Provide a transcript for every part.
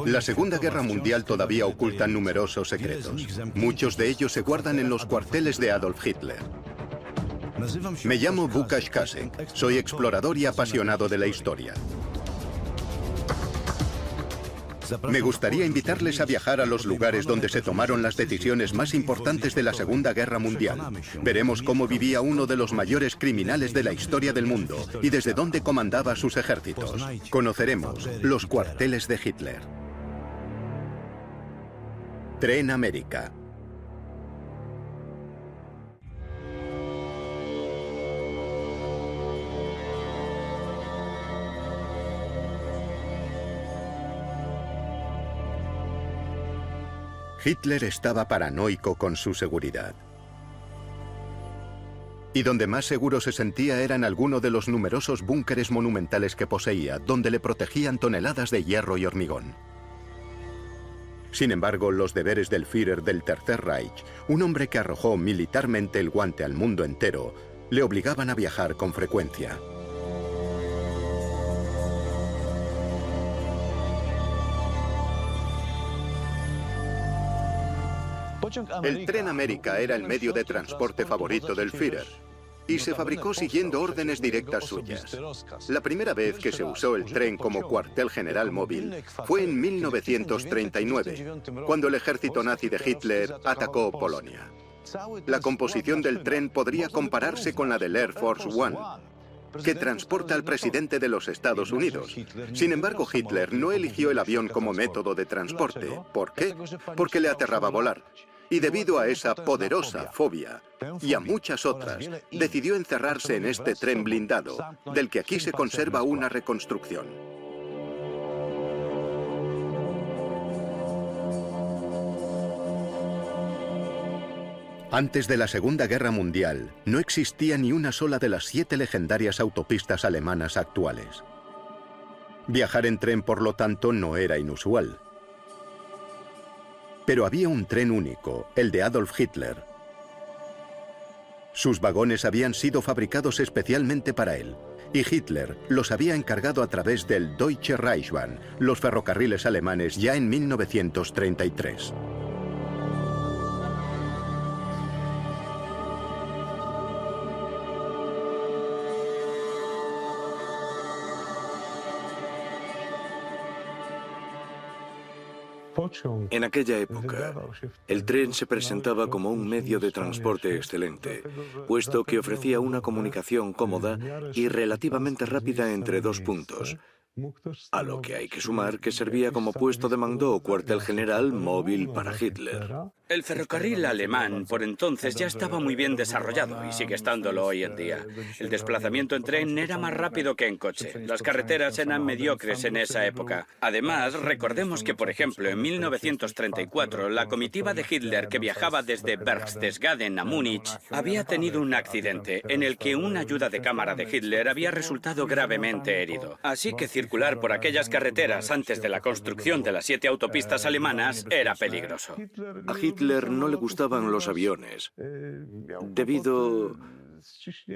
La Segunda Guerra Mundial todavía oculta numerosos secretos. Muchos de ellos se guardan en los cuarteles de Adolf Hitler. Me llamo Łukasz Kasek. Soy explorador y apasionado de la historia. Me gustaría invitarles a viajar a los lugares donde se tomaron las decisiones más importantes de la Segunda Guerra Mundial. Veremos cómo vivía uno de los mayores criminales de la historia del mundo y desde dónde comandaba sus ejércitos. Conoceremos los cuarteles de Hitler. Tren América. Hitler estaba paranoico con su seguridad. Y donde más seguro se sentía era en alguno de los numerosos búnkeres monumentales que poseía, donde le protegían toneladas de hierro y hormigón. Sin embargo, los deberes del Führer del Tercer Reich, un hombre que arrojó militarmente el guante al mundo entero, le obligaban a viajar con frecuencia. El Tren América era el medio de transporte favorito del Führer y se fabricó siguiendo órdenes directas suyas. La primera vez que se usó el tren como cuartel general móvil fue en 1939, cuando el ejército nazi de Hitler atacó Polonia. La composición del tren podría compararse con la del Air Force One, que transporta al presidente de los Estados Unidos. Sin embargo, Hitler no eligió el avión como método de transporte. ¿Por qué? Porque le aterraba volar. Y debido a esa poderosa fobia, y a muchas otras, decidió encerrarse en este tren blindado, del que aquí se conserva una reconstrucción. Antes de la Segunda Guerra Mundial, no existía ni una sola de las 7 legendarias autopistas alemanas actuales. Viajar en tren, por lo tanto, no era inusual. Pero había un tren único, el de Adolf Hitler. Sus vagones habían sido fabricados especialmente para él, y Hitler los había encargado a través del Deutsche Reichsbahn, los ferrocarriles alemanes, ya en 1933. En aquella época, el tren se presentaba como un medio de transporte excelente, puesto que ofrecía una comunicación cómoda y relativamente rápida entre dos puntos, a lo que hay que sumar que servía como puesto de mando o cuartel general móvil para Hitler. El ferrocarril alemán por entonces ya estaba muy bien desarrollado y sigue estándolo hoy en día. El desplazamiento en tren era más rápido que en coche. Las carreteras eran mediocres en esa época. Además, recordemos que, por ejemplo, en 1934, la comitiva de Hitler que viajaba desde Berchtesgaden a Múnich había tenido un accidente en el que una ayuda de cámara de Hitler había resultado gravemente herido. Así que circular por aquellas carreteras antes de la construcción de las 7 autopistas alemanas era peligroso. A Hitler no le gustaban los aviones, debido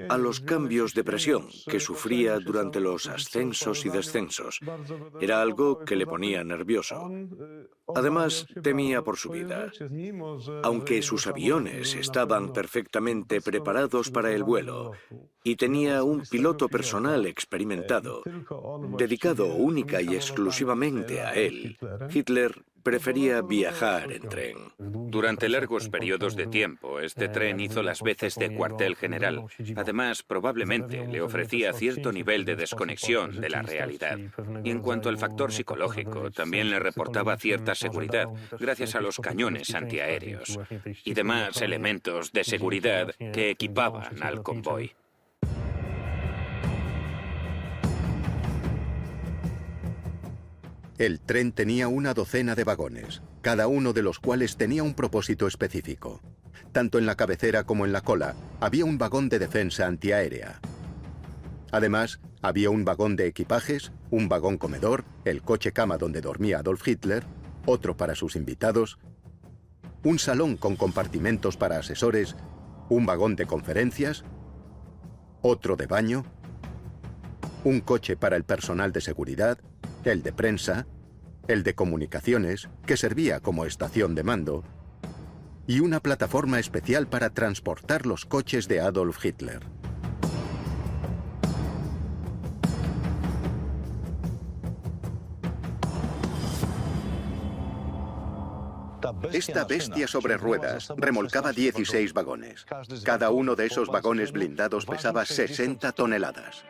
a los cambios de presión que sufría durante los ascensos y descensos. Era algo que le ponía nervioso. Además, temía por su vida. Aunque sus aviones estaban perfectamente preparados para el vuelo y tenía un piloto personal experimentado, dedicado única y exclusivamente a él, Hitler prefería viajar en tren. Durante largos periodos de tiempo, este tren hizo las veces de cuartel general. Además, probablemente le ofrecía cierto nivel de desconexión de la realidad. Y en cuanto al factor psicológico, también le reportaba cierta seguridad, gracias a los cañones antiaéreos y demás elementos de seguridad que equipaban al convoy. El tren tenía una docena de vagones, cada uno de los cuales tenía un propósito específico. Tanto en la cabecera como en la cola había un vagón de defensa antiaérea. Además, había un vagón de equipajes, un vagón comedor, el coche cama donde dormía Adolf Hitler, otro para sus invitados, un salón con compartimentos para asesores, un vagón de conferencias, otro de baño, un coche para el personal de seguridad, el de prensa, el de comunicaciones, que servía como estación de mando, y una plataforma especial para transportar los coches de Adolf Hitler. Esta bestia sobre ruedas remolcaba 16 vagones. Cada uno de esos vagones blindados pesaba 60 toneladas.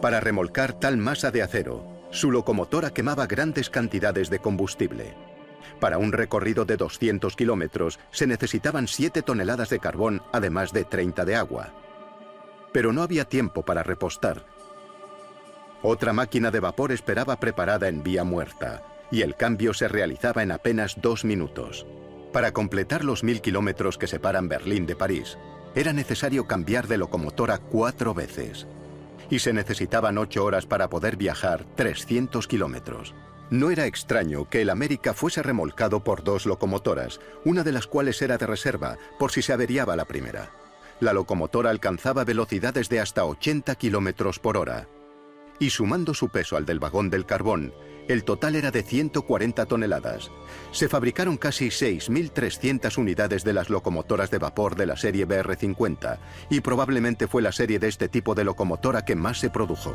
Para remolcar tal masa de acero, su locomotora quemaba grandes cantidades de combustible. Para un recorrido de 200 kilómetros se necesitaban 7 toneladas de carbón, además de 30 de agua. Pero no había tiempo para repostar. Otra máquina de vapor esperaba preparada en vía muerta, y el cambio se realizaba en apenas 2 minutos. Para completar los 1000 kilómetros que separan Berlín de París, era necesario cambiar de locomotora 4 veces. Y se necesitaban 8 horas para poder viajar 300 kilómetros. No era extraño que el América fuese remolcado por 2 locomotoras, una de las cuales era de reserva, por si se averiaba la primera. La locomotora alcanzaba velocidades de hasta 80 kilómetros por hora. Y sumando su peso al del vagón del carbón, el total era de 140 toneladas. Se fabricaron casi 6.300 unidades de las locomotoras de vapor de la serie BR-50, y probablemente fue la serie de este tipo de locomotora que más se produjo.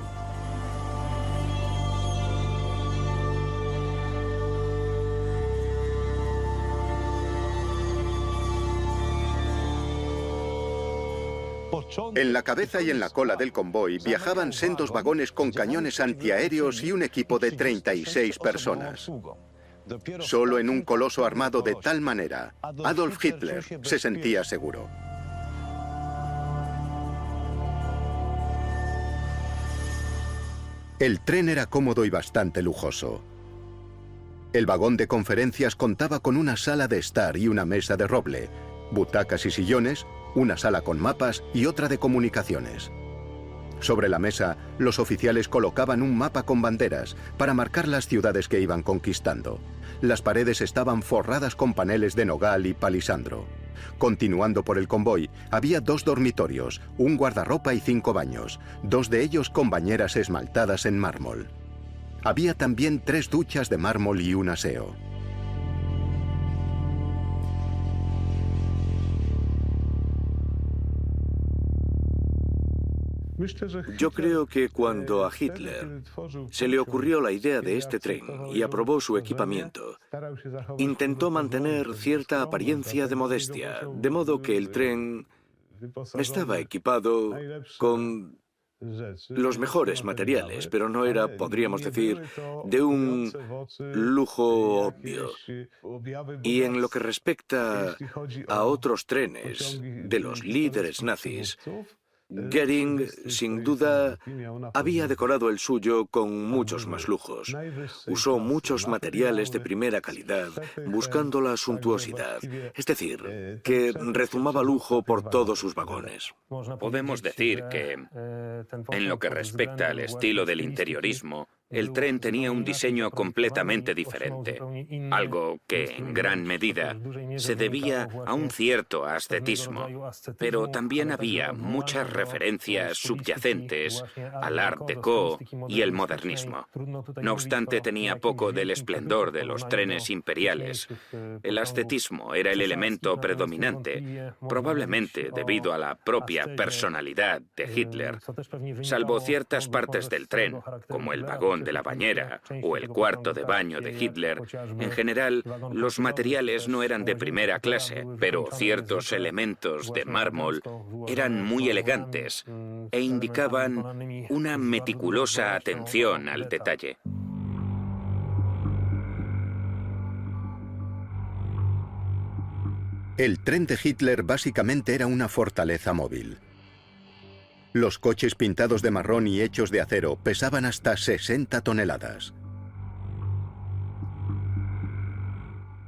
En la cabeza y en la cola del convoy viajaban sendos vagones con cañones antiaéreos y un equipo de 36 personas. Solo en un coloso armado de tal manera, Adolf Hitler se sentía seguro. El tren era cómodo y bastante lujoso. El vagón de conferencias contaba con una sala de estar y una mesa de roble, butacas y sillones, una sala con mapas y otra de comunicaciones. Sobre la mesa, los oficiales colocaban un mapa con banderas para marcar las ciudades que iban conquistando. Las paredes estaban forradas con paneles de nogal y palisandro. Continuando por el convoy, había 2 dormitorios, un guardarropa y 5 baños, 2 de ellos con bañeras esmaltadas en mármol. Había también 3 duchas de mármol y un aseo. Yo creo que cuando a Hitler se le ocurrió la idea de este tren y aprobó su equipamiento, intentó mantener cierta apariencia de modestia, de modo que el tren estaba equipado con los mejores materiales, pero no era, podríamos decir, de un lujo obvio. Y en lo que respecta a otros trenes de los líderes nazis, Goering, sin duda, había decorado el suyo con muchos más lujos. Usó muchos materiales de primera calidad, buscando la suntuosidad, es decir, que rezumaba lujo por todos sus vagones. Podemos decir que, en lo que respecta al estilo del interiorismo, el tren tenía un diseño completamente diferente, algo que, en gran medida, se debía a un cierto ascetismo, pero también había muchas referencias subyacentes al Art Deco y el modernismo. No obstante, tenía poco del esplendor de los trenes imperiales. El ascetismo era el elemento predominante, probablemente debido a la propia personalidad de Hitler. Salvo ciertas partes del tren, como el vagón de la bañera o el cuarto de baño de Hitler, en general, los materiales no eran de primera clase, pero ciertos elementos de mármol eran muy elegantes e indicaban una meticulosa atención al detalle. El tren de Hitler básicamente era una fortaleza móvil. Los coches pintados de marrón y hechos de acero pesaban hasta 60 toneladas.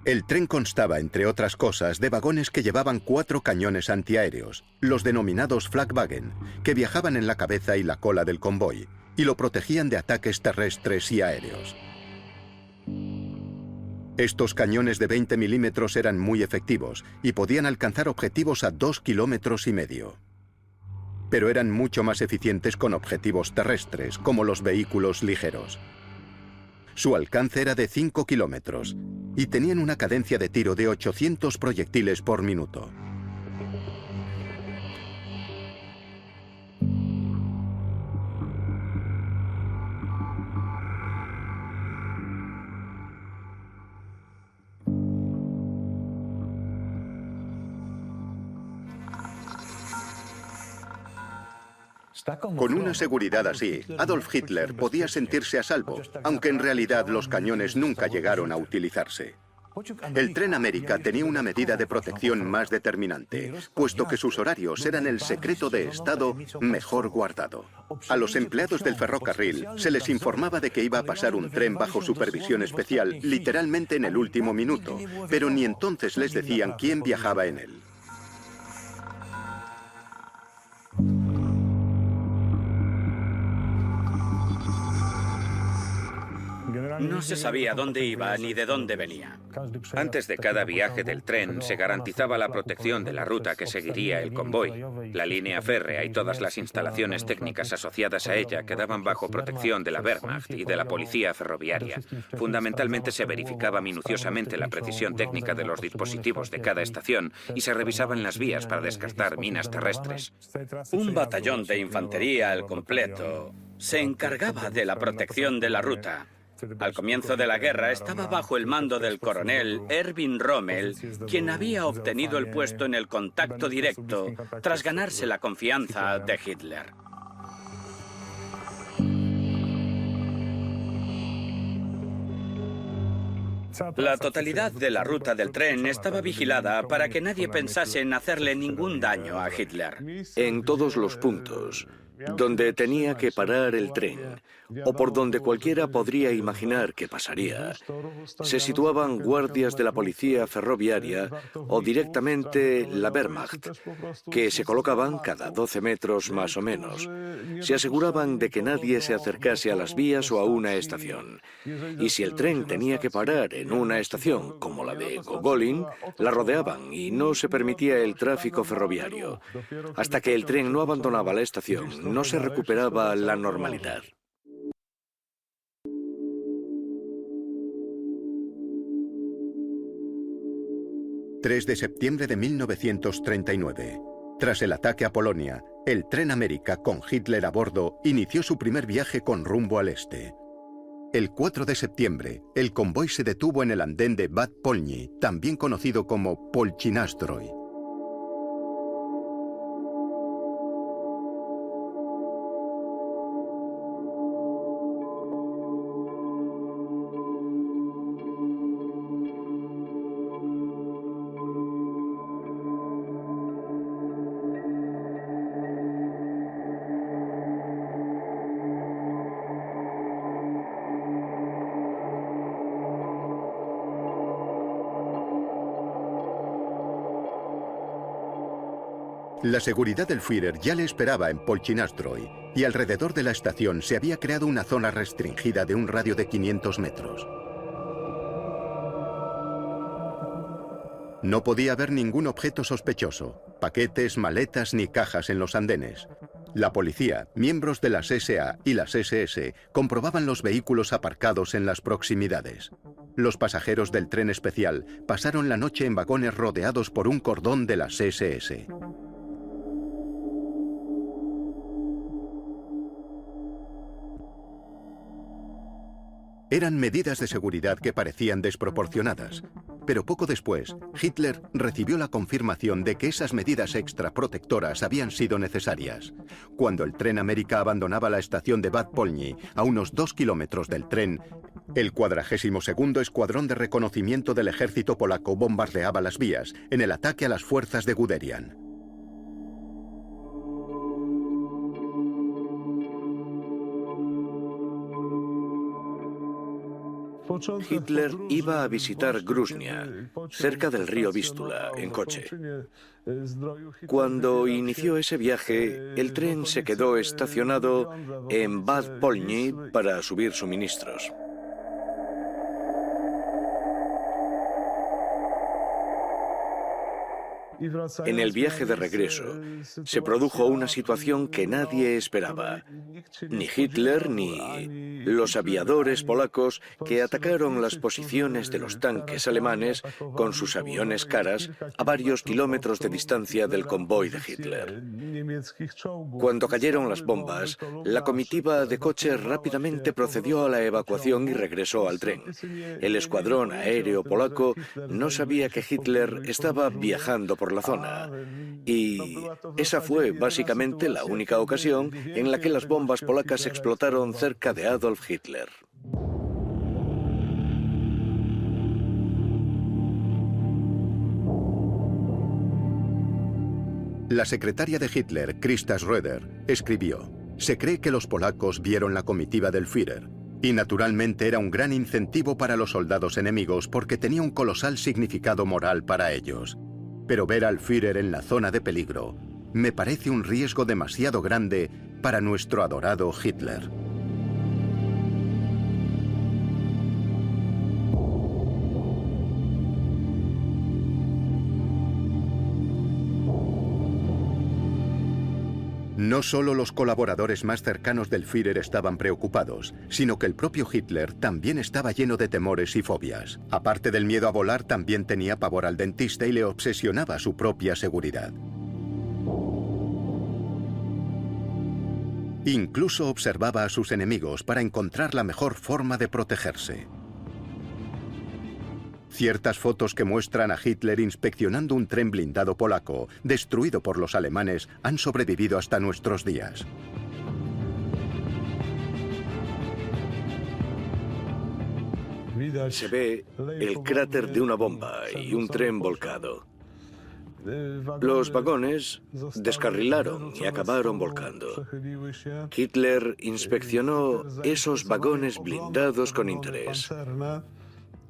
El tren constaba, entre otras cosas, de vagones que llevaban 4 cañones antiaéreos, los denominados Flakwagen, que viajaban en la cabeza y la cola del convoy, y lo protegían de ataques terrestres y aéreos. Estos cañones de 20 milímetros eran muy efectivos y podían alcanzar objetivos a 2,5 kilómetros. pero eran mucho más eficientes con objetivos terrestres, como los vehículos ligeros. Su alcance era de 5 kilómetros y tenían una cadencia de tiro de 800 proyectiles por minuto. Con una seguridad así, Adolf Hitler podía sentirse a salvo, aunque en realidad los cañones nunca llegaron a utilizarse. El Tren América tenía una medida de protección más determinante, puesto que sus horarios eran el secreto de Estado mejor guardado. A los empleados del ferrocarril se les informaba de que iba a pasar un tren bajo supervisión especial, literalmente en el último minuto, pero ni entonces les decían quién viajaba en él. No se sabía dónde iba ni de dónde venía. Antes de cada viaje del tren se garantizaba la protección de la ruta que seguiría el convoy. La línea férrea y todas las instalaciones técnicas asociadas a ella quedaban bajo protección de la Wehrmacht y de la policía ferroviaria. Fundamentalmente se verificaba minuciosamente la precisión técnica de los dispositivos de cada estación y se revisaban las vías para descartar minas terrestres. Un batallón de infantería al completo se encargaba de la protección de la ruta. Al comienzo de la guerra estaba bajo el mando del coronel Erwin Rommel, quien había obtenido el puesto en el contacto directo tras ganarse la confianza de Hitler. La totalidad de la ruta del tren estaba vigilada para que nadie pensase en hacerle ningún daño a Hitler. En todos los puntos donde tenía que parar el tren, o por donde cualquiera podría imaginar que pasaría, se situaban guardias de la policía ferroviaria o directamente la Wehrmacht, que se colocaban cada 12 metros más o menos. Se aseguraban de que nadie se acercase a las vías o a una estación. Y si el tren tenía que parar en una estación, como la de Gogolin, la rodeaban y no se permitía el tráfico ferroviario. Hasta que el tren no abandonaba la estación, no se recuperaba la normalidad. ...3 de septiembre de 1939. Tras el ataque a Polonia, el Tren América, con Hitler a bordo, inició su primer viaje con rumbo al este. El 4 de septiembre, el convoy se detuvo en el andén de Bad Polny, también conocido como Polchinastroy. La seguridad del Führer ya le esperaba en Polchinastroy, y alrededor de la estación se había creado una zona restringida de un radio de 500 metros. No podía haber ningún objeto sospechoso, paquetes, maletas ni cajas en los andenes. La policía, miembros de las SA y las SS comprobaban los vehículos aparcados en las proximidades. Los pasajeros del tren especial pasaron la noche en vagones rodeados por un cordón de las SS. Eran medidas de seguridad que parecían desproporcionadas, pero poco después, Hitler recibió la confirmación de que esas medidas extra protectoras habían sido necesarias. Cuando el Tren América abandonaba la estación de Bad Polny, a unos 2 kilómetros del tren, el 42º Escuadrón de Reconocimiento del Ejército Polaco bombardeaba las vías en el ataque a las fuerzas de Guderian. Hitler iba a visitar Gruznia, cerca del río Vístula, en coche. Cuando inició ese viaje, el tren se quedó estacionado en Bad Polny para subir suministros. En el viaje de regreso, se produjo una situación que nadie esperaba. Ni Hitler ni los aviadores polacos que atacaron las posiciones de los tanques alemanes con sus aviones Karas a varios kilómetros de distancia del convoy de Hitler. Cuando cayeron las bombas, la comitiva de coches rápidamente procedió a la evacuación y regresó al tren. El escuadrón aéreo polaco no sabía que Hitler estaba viajando por la zona. Y esa fue básicamente la única ocasión en la que las bombas polacas explotaron cerca de Adolf Hitler. La secretaria de Hitler, Christa Schröder, escribió: "Se cree que los polacos vieron la comitiva del Führer, y naturalmente era un gran incentivo para los soldados enemigos porque tenía un colosal significado moral para ellos. Pero ver al Führer en la zona de peligro me parece un riesgo demasiado grande para nuestro adorado Hitler". No solo los colaboradores más cercanos del Führer estaban preocupados, sino que el propio Hitler también estaba lleno de temores y fobias. Aparte del miedo a volar, también tenía pavor al dentista y le obsesionaba su propia seguridad. Incluso observaba a sus enemigos para encontrar la mejor forma de protegerse. Ciertas fotos que muestran a Hitler inspeccionando un tren blindado polaco, destruido por los alemanes, han sobrevivido hasta nuestros días. Se ve el cráter de una bomba y un tren volcado. Los vagones descarrilaron y acabaron volcando. Hitler inspeccionó esos vagones blindados con interés.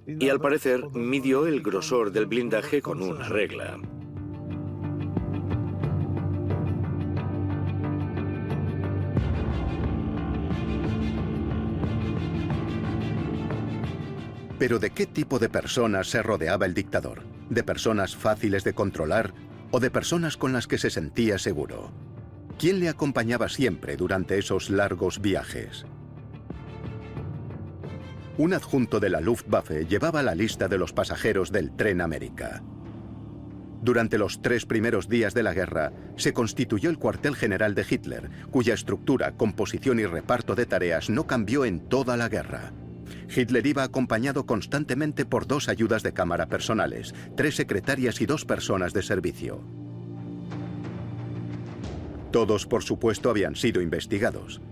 Y al parecer midió el grosor del blindaje con una regla. Pero ¿de qué tipo de personas se rodeaba el dictador? ¿De personas fáciles de controlar o de personas con las que se sentía seguro? ¿Quién le acompañaba siempre durante esos largos viajes? Un adjunto de la Luftwaffe llevaba la lista de los pasajeros del tren América. Durante los 3 primeros días de la guerra, se constituyó el cuartel general de Hitler, cuya estructura, composición y reparto de tareas no cambió en toda la guerra. Hitler iba acompañado constantemente por 2 ayudas de cámara personales, 3 secretarias y 2 personas de servicio. Todos, por supuesto, habían sido investigados.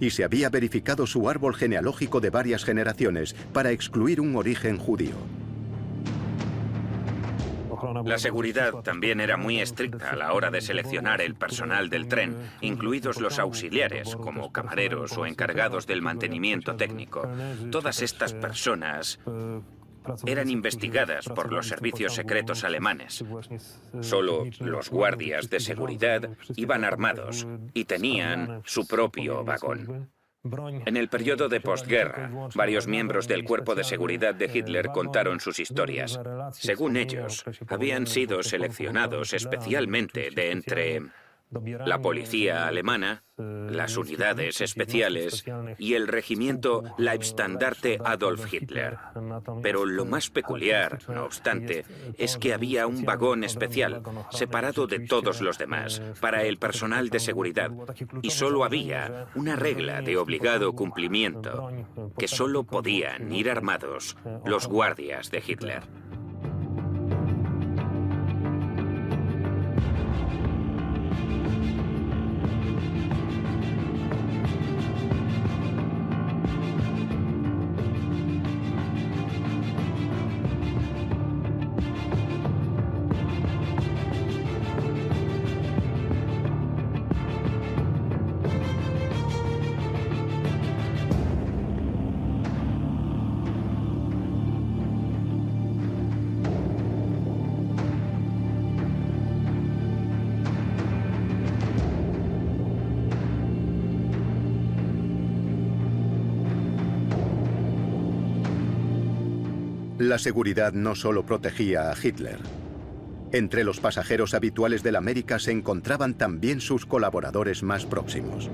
Y se había verificado su árbol genealógico de varias generaciones para excluir un origen judío. La seguridad también era muy estricta a la hora de seleccionar el personal del tren, incluidos los auxiliares, como camareros o encargados del mantenimiento técnico. Todas estas personas eran investigadas por los servicios secretos alemanes. Solo los guardias de seguridad iban armados y tenían su propio vagón. En el periodo de posguerra, varios miembros del cuerpo de seguridad de Hitler contaron sus historias. Según ellos, habían sido seleccionados especialmente de entre la policía alemana, las unidades especiales y el regimiento Leibstandarte Adolf Hitler. Pero lo más peculiar, no obstante, es que había un vagón especial, separado de todos los demás, para el personal de seguridad, y solo había una regla de obligado cumplimiento, que solo podían ir armados los guardias de Hitler. La seguridad no solo protegía a Hitler. Entre los pasajeros habituales del América se encontraban también sus colaboradores más próximos.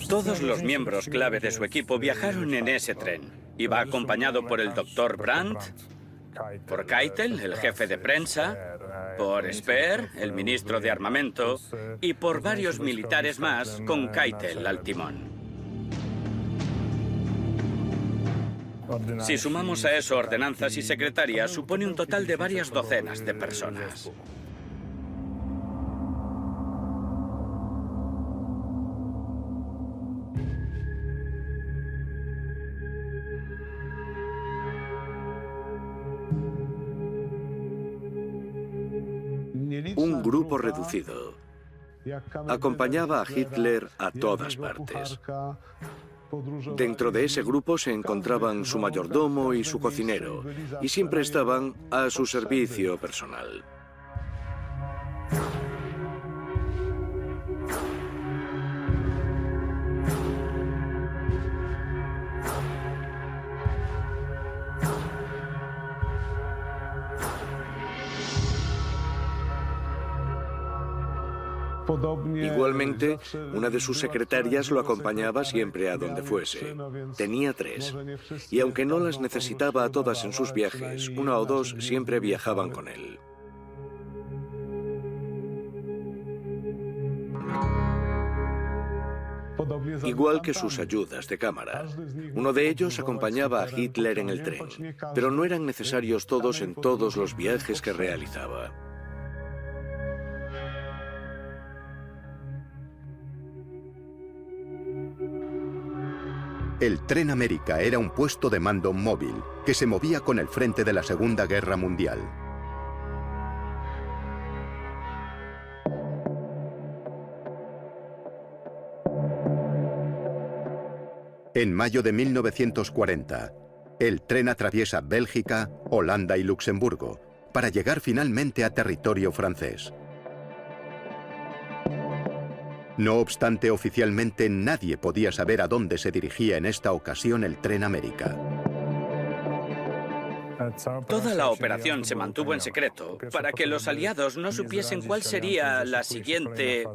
Todos los miembros clave de su equipo viajaron en ese tren. Iba acompañado por el Dr. Brandt, por Keitel, el jefe de prensa, por Speer, el ministro de Armamento, y por varios militares más con Keitel al timón. Si sumamos a eso ordenanzas y secretarias, supone un total de varias docenas de personas. Un grupo reducido acompañaba a Hitler a todas partes. Dentro de ese grupo se encontraban su mayordomo y su cocinero, y siempre estaban a su servicio personal. Igualmente, una de sus secretarias lo acompañaba siempre a donde fuese. Tenía 3. Y aunque no las necesitaba a todas en sus viajes, 1 o 2 siempre viajaban con él. Igual que sus ayudas de cámara. Uno de ellos acompañaba a Hitler en el tren, pero no eran necesarios todos en todos los viajes que realizaba. El Tren América era un puesto de mando móvil que se movía con el frente de la Segunda Guerra Mundial. En mayo de 1940, el tren atraviesa Bélgica, Holanda y Luxemburgo para llegar finalmente a territorio francés. No obstante, oficialmente nadie podía saber a dónde se dirigía en esta ocasión el Tren América. Toda la operación se mantuvo en secreto para que los aliados no supiesen cuál sería la siguiente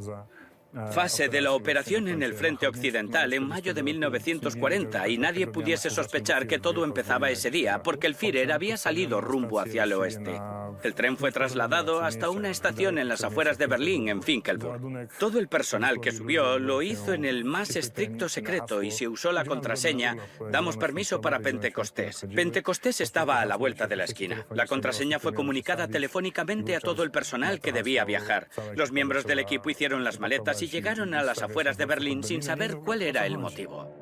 fase de la operación en el frente occidental en mayo de 1940 y nadie pudiese sospechar que todo empezaba ese día porque el Führer había salido rumbo hacia el oeste. El tren fue trasladado hasta una estación en las afueras de Berlín, en Finkelburg. Todo el personal que subió lo hizo en el más estricto secreto y se usó la contraseña «Damos permiso para Pentecostés». Pentecostés estaba a la vuelta de la esquina. La contraseña fue comunicada telefónicamente a todo el personal que debía viajar. Los miembros del equipo hicieron las maletas y llegaron a las afueras de Berlín sin saber cuál era el motivo.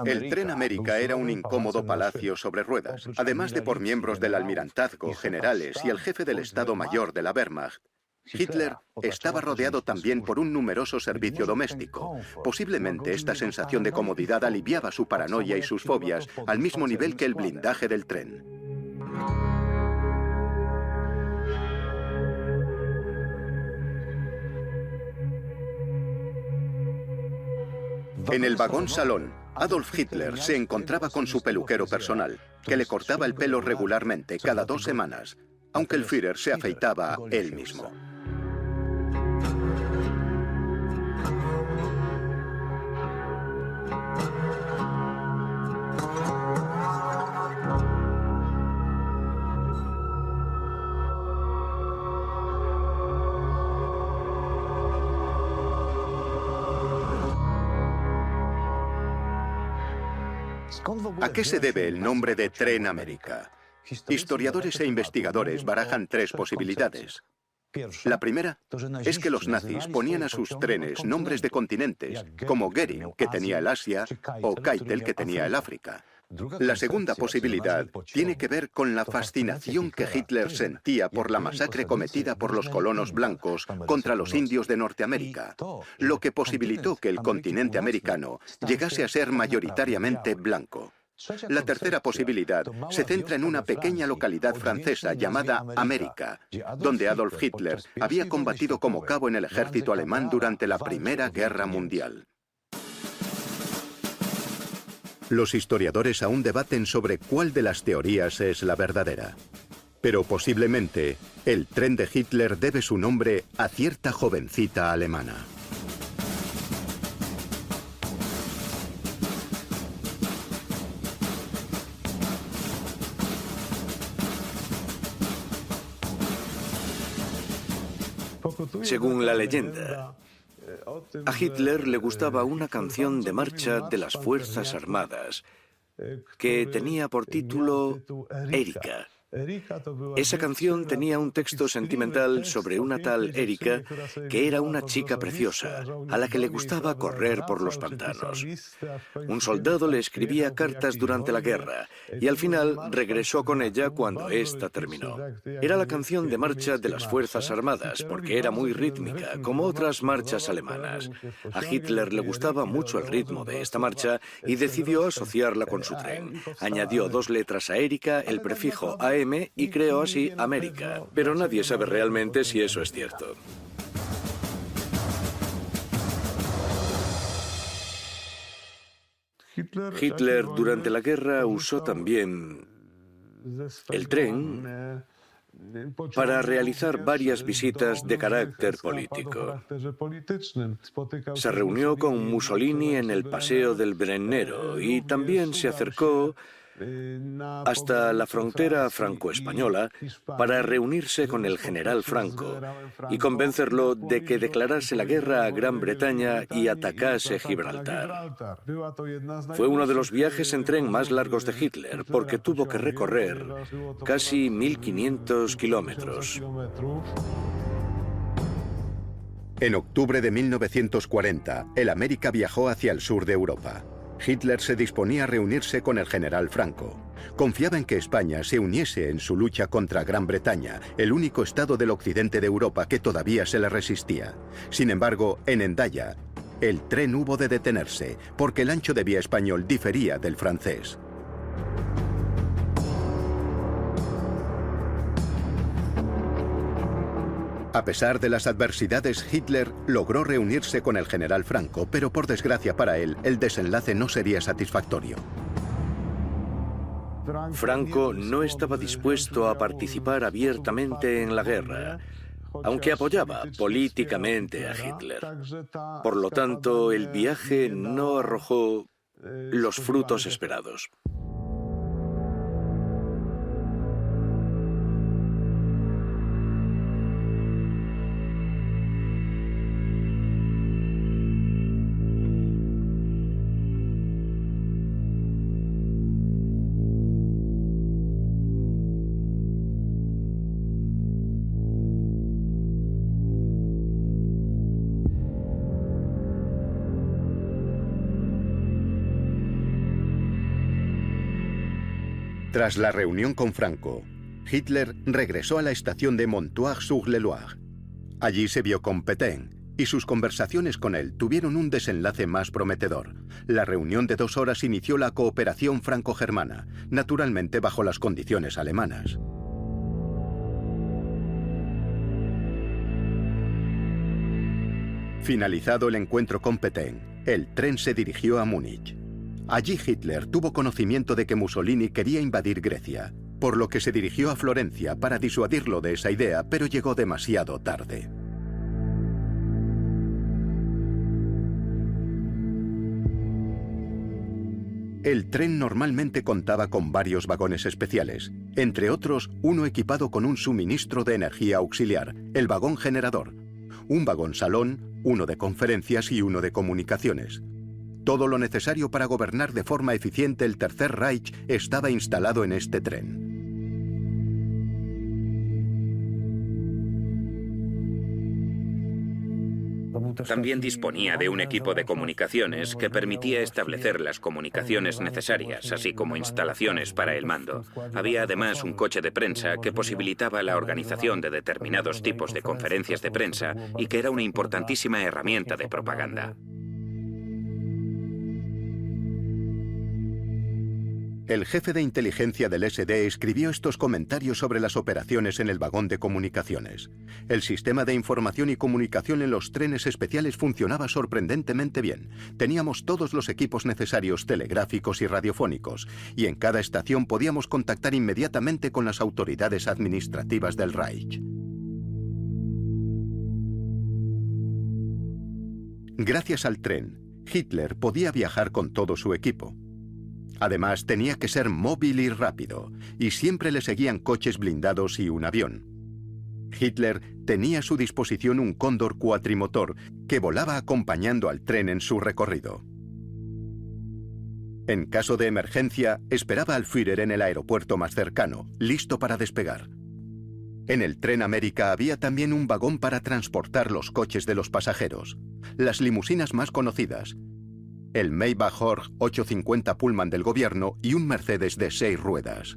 El Tren América era un incómodo palacio sobre ruedas, además de por miembros del almirantazgo, generales y el jefe del Estado Mayor de la Wehrmacht. Hitler estaba rodeado también por un numeroso servicio doméstico. Posiblemente esta sensación de comodidad aliviaba su paranoia y sus fobias al mismo nivel que el blindaje del tren. En el vagón salón, Adolf Hitler se encontraba con su peluquero personal, que le cortaba el pelo regularmente, cada 2 semanas, aunque el Führer se afeitaba él mismo. ¿A qué se debe el nombre de Tren América? Historiadores e investigadores barajan 3 posibilidades. La primera es que los nazis ponían a sus trenes nombres de continentes, como Goering, que tenía el Asia, o Keitel, que tenía el África. La segunda posibilidad tiene que ver con la fascinación que Hitler sentía por la masacre cometida por los colonos blancos contra los indios de Norteamérica, lo que posibilitó que el continente americano llegase a ser mayoritariamente blanco. La tercera posibilidad se centra en una pequeña localidad francesa llamada América, donde Adolf Hitler había combatido como cabo en el ejército alemán durante la Primera Guerra Mundial. Los historiadores aún debaten sobre cuál de las teorías es la verdadera. Pero posiblemente, el tren de Hitler debe su nombre a cierta jovencita alemana. Según la leyenda, a Hitler le gustaba una canción de marcha de las Fuerzas Armadas que tenía por título Erika. Esa canción tenía un texto sentimental sobre una tal Erika que era una chica preciosa, a la que le gustaba correr por los pantanos. Un soldado le escribía cartas durante la guerra y al final regresó con ella cuando ésta terminó. Era la canción de marcha de las Fuerzas Armadas porque era muy rítmica, como otras marchas alemanas. A Hitler le gustaba mucho el ritmo de esta marcha y decidió asociarla con su tren. Añadió 2 letras a Erika, el prefijo AM, y creó así América, pero nadie sabe realmente si eso es cierto. Hitler durante la guerra usó también el tren para realizar varias visitas de carácter político. Se reunió con Mussolini en el Paseo del Brennero y también se acercó hasta la frontera franco-española para reunirse con el general Franco y convencerlo de que declarase la guerra a Gran Bretaña y atacase Gibraltar. Fue uno de los viajes en tren más largos de Hitler porque tuvo que recorrer casi 1.500 kilómetros. En octubre de 1940, el América viajó hacia el sur de Europa. Hitler se disponía a reunirse con el general Franco. Confiaba en que España se uniese en su lucha contra Gran Bretaña, el único estado del occidente de Europa que todavía se le resistía. Sin embargo, en Hendaya, el tren hubo de detenerse, porque el ancho de vía español difería del francés. A pesar de las adversidades, Hitler logró reunirse con el general Franco, pero por desgracia para él, el desenlace no sería satisfactorio. Franco no estaba dispuesto a participar abiertamente en la guerra, aunque apoyaba políticamente a Hitler. Por lo tanto, el viaje no arrojó los frutos esperados. Tras la reunión con Franco, Hitler regresó a la estación de Montoire-sur-le-Loire. Allí se vio con Pétain, y sus conversaciones con él tuvieron un desenlace más prometedor. La reunión de 2 horas inició la cooperación franco-germana, naturalmente bajo las condiciones alemanas. Finalizado el encuentro con Pétain, el tren se dirigió a Múnich. Allí Hitler tuvo conocimiento de que Mussolini quería invadir Grecia, por lo que se dirigió a Florencia para disuadirlo de esa idea, pero llegó demasiado tarde. El tren normalmente contaba con varios vagones especiales, entre otros uno equipado con un suministro de energía auxiliar, el vagón generador, un vagón salón, uno de conferencias y uno de comunicaciones. Todo lo necesario para gobernar de forma eficiente el Tercer Reich estaba instalado en este tren. También disponía de un equipo de comunicaciones que permitía establecer las comunicaciones necesarias, así como instalaciones para el mando. Había además un coche de prensa que posibilitaba la organización de determinados tipos de conferencias de prensa y que era una importantísima herramienta de propaganda. El jefe de inteligencia del SD escribió estos comentarios sobre las operaciones en el vagón de comunicaciones. El sistema de información y comunicación en los trenes especiales funcionaba sorprendentemente bien. Teníamos todos los equipos necesarios telegráficos y radiofónicos, y en cada estación podíamos contactar inmediatamente con las autoridades administrativas del Reich. Gracias al tren, Hitler podía viajar con todo su equipo. Además, tenía que ser móvil y rápido, y siempre le seguían coches blindados y un avión. Hitler tenía a su disposición un Cóndor cuatrimotor que volaba acompañando al tren en su recorrido. En caso de emergencia, esperaba al Führer en el aeropuerto más cercano, listo para despegar. En el tren América había también un vagón para transportar los coches de los pasajeros, las limusinas más conocidas, el Maybach Horch 850 Pullman del gobierno y un Mercedes de 6 ruedas.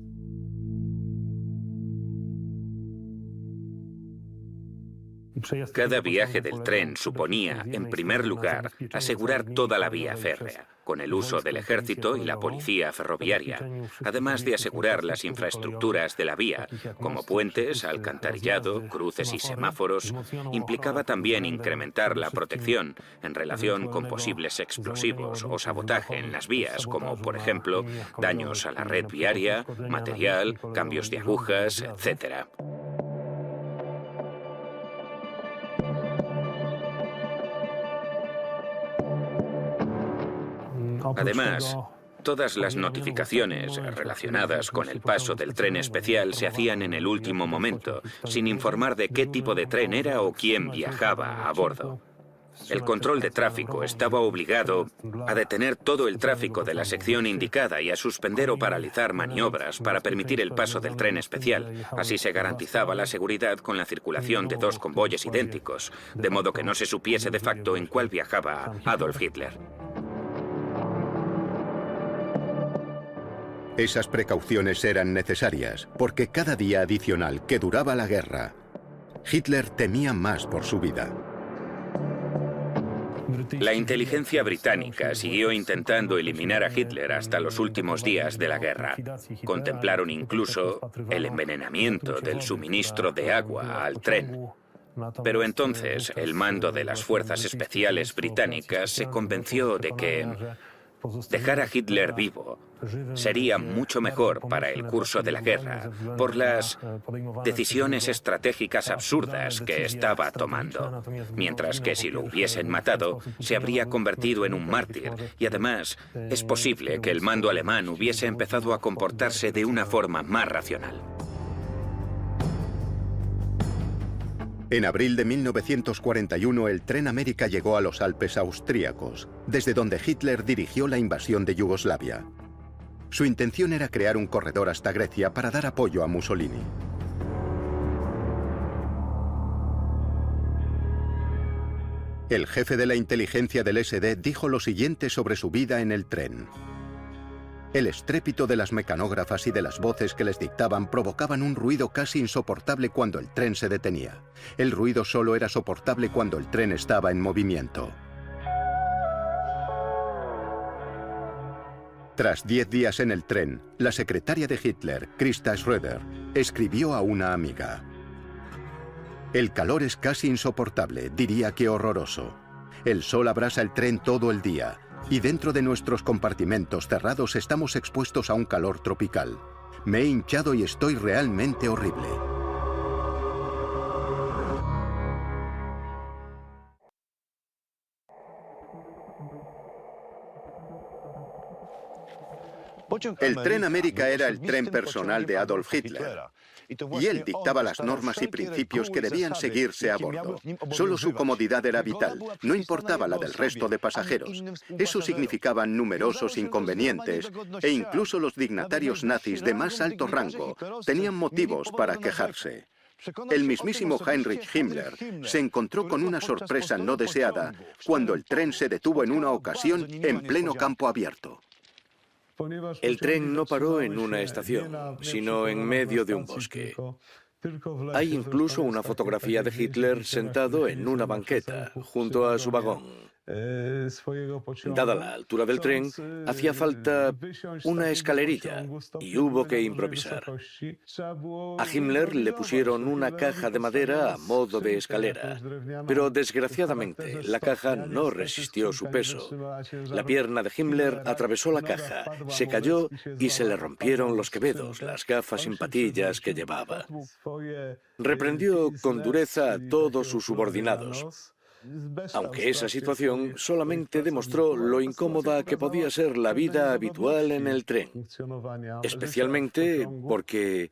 Cada viaje del tren suponía, en primer lugar, asegurar toda la vía férrea, con el uso del ejército y la policía ferroviaria, además de asegurar las infraestructuras de la vía, como puentes, alcantarillado, cruces y semáforos. Implicaba también incrementar la protección en relación con posibles explosivos o sabotaje en las vías, como, por ejemplo, daños a la red viaria, material, cambios de agujas, etc. Además, todas las notificaciones relacionadas con el paso del tren especial se hacían en el último momento, sin informar de qué tipo de tren era o quién viajaba a bordo. El control de tráfico estaba obligado a detener todo el tráfico de la sección indicada y a suspender o paralizar maniobras para permitir el paso del tren especial. Así se garantizaba la seguridad con la circulación de dos convoyes idénticos, de modo que no se supiese de facto en cuál viajaba Adolf Hitler. Esas precauciones eran necesarias, porque cada día adicional que duraba la guerra, Hitler temía más por su vida. La inteligencia británica siguió intentando eliminar a Hitler hasta los últimos días de la guerra. Contemplaron incluso el envenenamiento del suministro de agua al tren. Pero entonces el mando de las fuerzas especiales británicas se convenció de que dejar a Hitler vivo sería mucho mejor para el curso de la guerra por las decisiones estratégicas absurdas que estaba tomando, mientras que si lo hubiesen matado se habría convertido en un mártir y además es posible que el mando alemán hubiese empezado a comportarse de una forma más racional. En abril de 1941, el tren América llegó a los Alpes austríacos, desde donde Hitler dirigió la invasión de Yugoslavia. Su intención era crear un corredor hasta Grecia para dar apoyo a Mussolini. El jefe de la inteligencia del SD dijo lo siguiente sobre su vida en el tren. El estrépito de las mecanógrafas y de las voces que les dictaban provocaban un ruido casi insoportable cuando el tren se detenía. El ruido solo era soportable cuando el tren estaba en movimiento. Tras 10 días en el tren, la secretaria de Hitler, Christa Schröder, escribió a una amiga: «El calor es casi insoportable, diría que horroroso. El sol abrasa el tren todo el día. Y dentro de nuestros compartimentos cerrados estamos expuestos a un calor tropical. Me he hinchado y estoy realmente horrible». El tren América era el tren personal de Adolf Hitler. Y él dictaba las normas y principios que debían seguirse a bordo. Solo su comodidad era vital, no importaba la del resto de pasajeros. Eso significaba numerosos inconvenientes, e incluso los dignatarios nazis de más alto rango tenían motivos para quejarse. El mismísimo Heinrich Himmler se encontró con una sorpresa no deseada cuando el tren se detuvo en una ocasión en pleno campo abierto. El tren no paró en una estación, sino en medio de un bosque. Hay incluso una fotografía de Hitler sentado en una banqueta, junto a su vagón. Dada la altura del tren, hacía falta una escalerilla y hubo que improvisar. A Himmler le pusieron una caja de madera a modo de escalera, pero desgraciadamente la caja no resistió su peso. La pierna de Himmler atravesó la caja, se cayó y se le rompieron los quevedos, las gafas sin patillas que llevaba. Reprendió con dureza a todos sus subordinados, aunque esa situación solamente demostró lo incómoda que podía ser la vida habitual en el tren, especialmente porque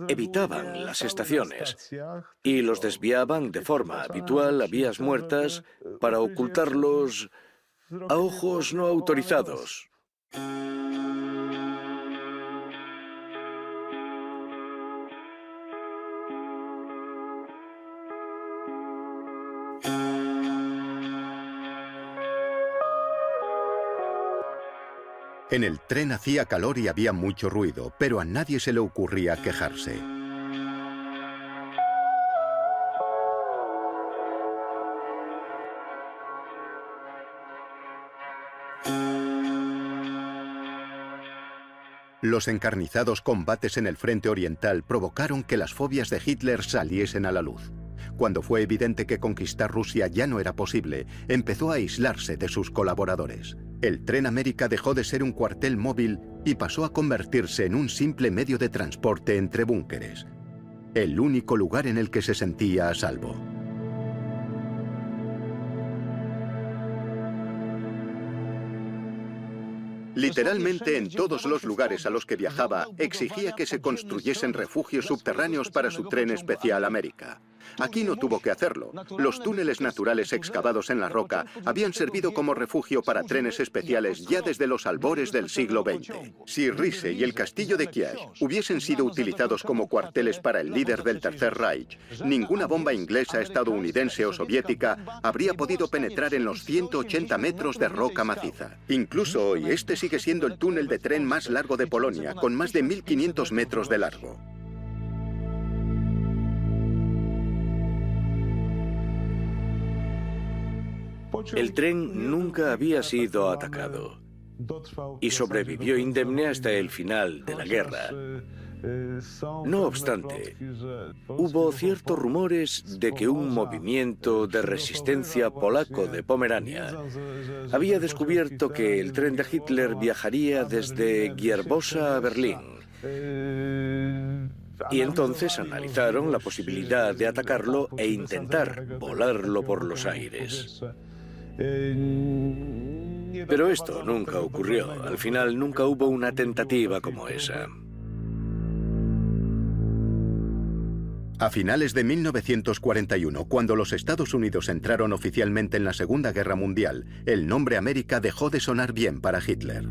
evitaban las estaciones y los desviaban de forma habitual a vías muertas para ocultarlos a ojos no autorizados. En el tren hacía calor y había mucho ruido, pero a nadie se le ocurría quejarse. Los encarnizados combates en el frente oriental provocaron que las fobias de Hitler saliesen a la luz. Cuando fue evidente que conquistar Rusia ya no era posible, empezó a aislarse de sus colaboradores. El Tren América dejó de ser un cuartel móvil y pasó a convertirse en un simple medio de transporte entre búnkeres, el único lugar en el que se sentía a salvo. Literalmente en todos los lugares a los que viajaba, exigía que se construyesen refugios subterráneos para su tren especial América. Aquí no tuvo que hacerlo. Los túneles naturales excavados en la roca habían servido como refugio para trenes especiales ya desde los albores del siglo XX. Si Riese y el castillo de Kiev hubiesen sido utilizados como cuarteles para el líder del Tercer Reich, ninguna bomba inglesa, estadounidense o soviética habría podido penetrar en los 180 metros de roca maciza. Incluso hoy, este sigue siendo el túnel de tren más largo de Polonia, con más de 1.500 metros de largo. El tren nunca había sido atacado y sobrevivió indemne hasta el final de la guerra. No obstante, hubo ciertos rumores de que un movimiento de resistencia polaco de Pomerania había descubierto que el tren de Hitler viajaría desde Gierbosa a Berlín. Y entonces analizaron la posibilidad de atacarlo e intentar volarlo por los aires. Pero esto nunca ocurrió. Al final nunca hubo una tentativa como esa. A finales de 1941, cuando los Estados Unidos entraron oficialmente en la Segunda Guerra Mundial, el nombre América dejó de sonar bien para Hitler.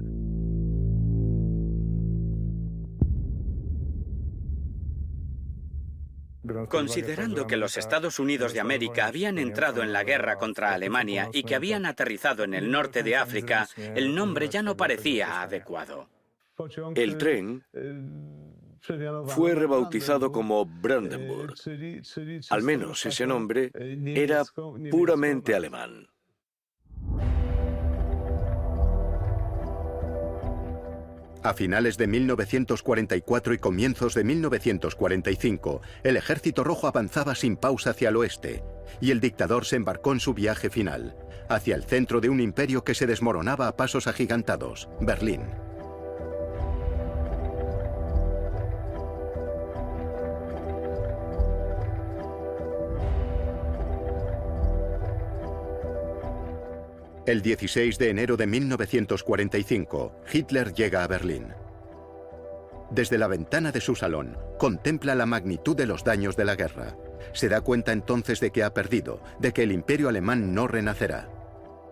Considerando que los Estados Unidos de América habían entrado en la guerra contra Alemania y que habían aterrizado en el norte de África, el nombre ya no parecía adecuado. El tren fue rebautizado como Brandenburg. Al menos ese nombre era puramente alemán. A finales de 1944 y comienzos de 1945, el Ejército Rojo avanzaba sin pausa hacia el oeste, y el dictador se embarcó en su viaje final, hacia el centro de un imperio que se desmoronaba a pasos agigantados, Berlín. El 16 de enero de 1945, Hitler llega a Berlín. Desde la ventana de su salón, contempla la magnitud de los daños de la guerra. Se da cuenta entonces de que ha perdido, de que el imperio alemán no renacerá.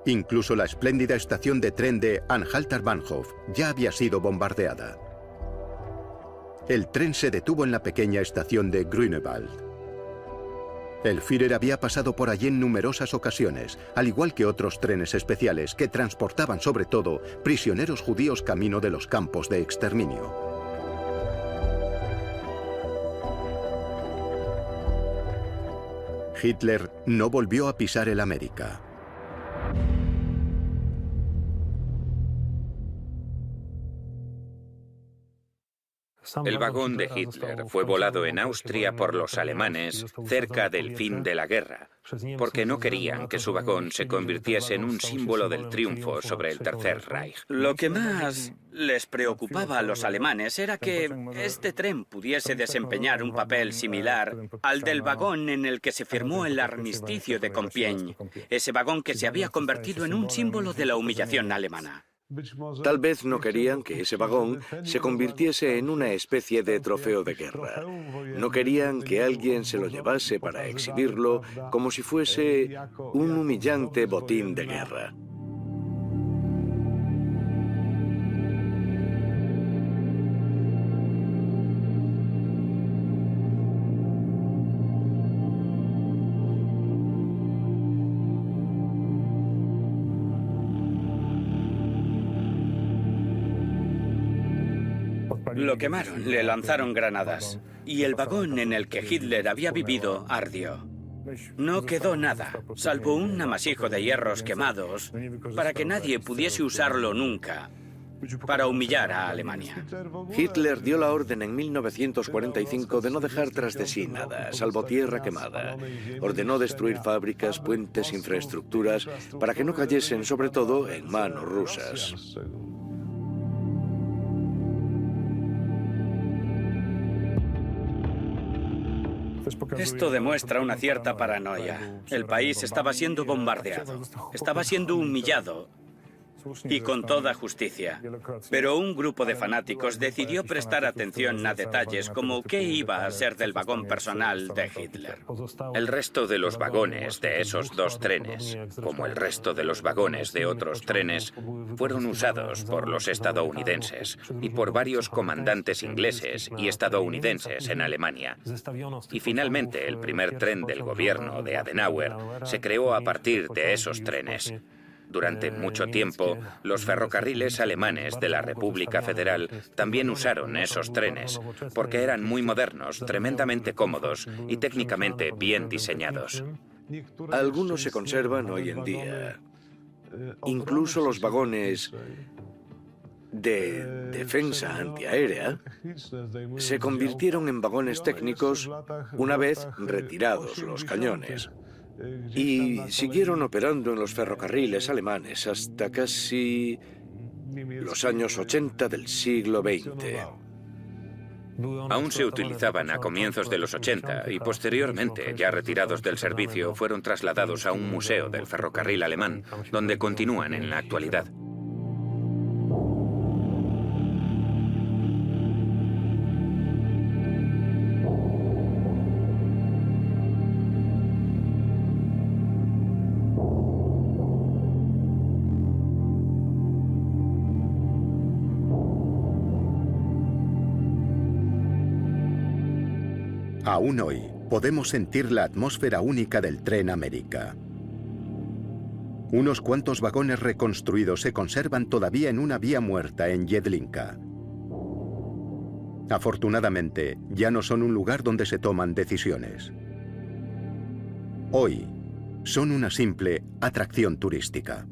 Incluso la espléndida estación de tren de Anhalter Bahnhof ya había sido bombardeada. El tren se detuvo en la pequeña estación de Grünewald. El Führer había pasado por allí en numerosas ocasiones, al igual que otros trenes especiales que transportaban sobre todo prisioneros judíos camino de los campos de exterminio. Hitler no volvió a pisar el América. El vagón de Hitler fue volado en Austria por los alemanes cerca del fin de la guerra, porque no querían que su vagón se convirtiese en un símbolo del triunfo sobre el Tercer Reich. Lo que más les preocupaba a los alemanes era que este tren pudiese desempeñar un papel similar al del vagón en el que se firmó el armisticio de Compiègne, ese vagón que se había convertido en un símbolo de la humillación alemana. Tal vez no querían que ese vagón se convirtiese en una especie de trofeo de guerra. No querían que alguien se lo llevase para exhibirlo como si fuese un humillante botín de guerra. Lo quemaron, le lanzaron granadas. Y el vagón en el que Hitler había vivido ardió. No quedó nada, salvo un amasijo de hierros quemados, para que nadie pudiese usarlo nunca para humillar a Alemania. Hitler dio la orden en 1945 de no dejar tras de sí nada, salvo tierra quemada. Ordenó destruir fábricas, puentes, infraestructuras, para que no cayesen sobre todo en manos rusas. Esto demuestra una cierta paranoia. El país estaba siendo bombardeado, estaba siendo humillado, y con toda justicia. Pero un grupo de fanáticos decidió prestar atención a detalles como qué iba a ser del vagón personal de Hitler. El resto de los vagones de esos dos trenes, como el resto de los vagones de otros trenes, fueron usados por los estadounidenses y por varios comandantes ingleses y estadounidenses en Alemania. Y finalmente, el primer tren del gobierno de Adenauer se creó a partir de esos trenes. Durante mucho tiempo, los ferrocarriles alemanes de la República Federal también usaron esos trenes, porque eran muy modernos, tremendamente cómodos y técnicamente bien diseñados. Algunos se conservan hoy en día. Incluso los vagones de defensa antiaérea se convirtieron en vagones técnicos una vez retirados los cañones. Y siguieron operando en los ferrocarriles alemanes hasta casi los años 80 del siglo XX. Aún se utilizaban a comienzos de los 80 y posteriormente, ya retirados del servicio, fueron trasladados a un museo del ferrocarril alemán, donde continúan en la actualidad. Aún hoy podemos sentir la atmósfera única del tren América. Unos cuantos vagones reconstruidos se conservan todavía en una vía muerta en Jedlinka. Afortunadamente, ya no son un lugar donde se toman decisiones. Hoy, son una simple atracción turística.